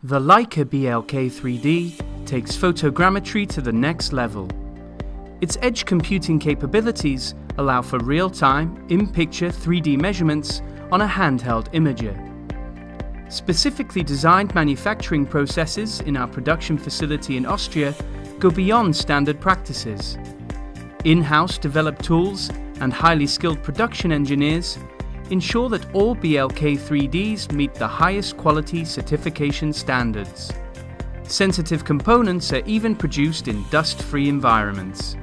The Leica BLK3D takes photogrammetry to the next level. Its edge computing capabilities allow for real-time, in-picture 3D measurements on a handheld imager. Specifically designed manufacturing processes in our production facility in Austria go beyond standard practices. In-house developed tools and highly skilled production engineers ensure that all BLK3Ds meet the highest quality certification standards. Sensitive components are even produced in dust-free environments.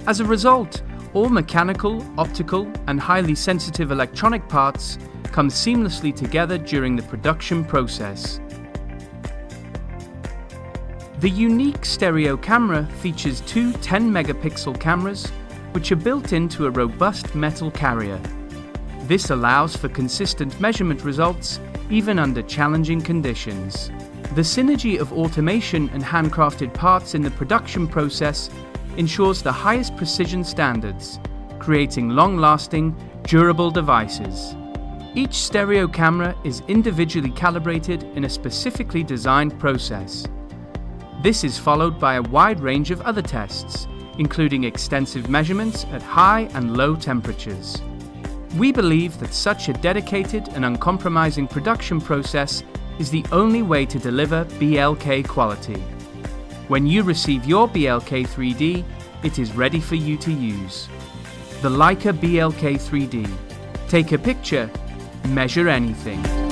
As a result, all mechanical, optical, and highly sensitive electronic parts come seamlessly together during the production process. The unique stereo camera features two 10-megapixel cameras, which are built into a robust metal carrier. This allows for consistent measurement results even under challenging conditions. The synergy of automation and handcrafted parts in the production process ensures the highest precision standards, creating long-lasting, durable devices. Each stereo camera is individually calibrated in a specifically designed process. This is followed by a wide range of other tests, including extensive measurements at high and low temperatures. We believe that such a dedicated and uncompromising production process is the only way to deliver BLK quality. When you receive your BLK3D, it is ready for you to use. The Leica BLK3D. Take a picture, measure anything.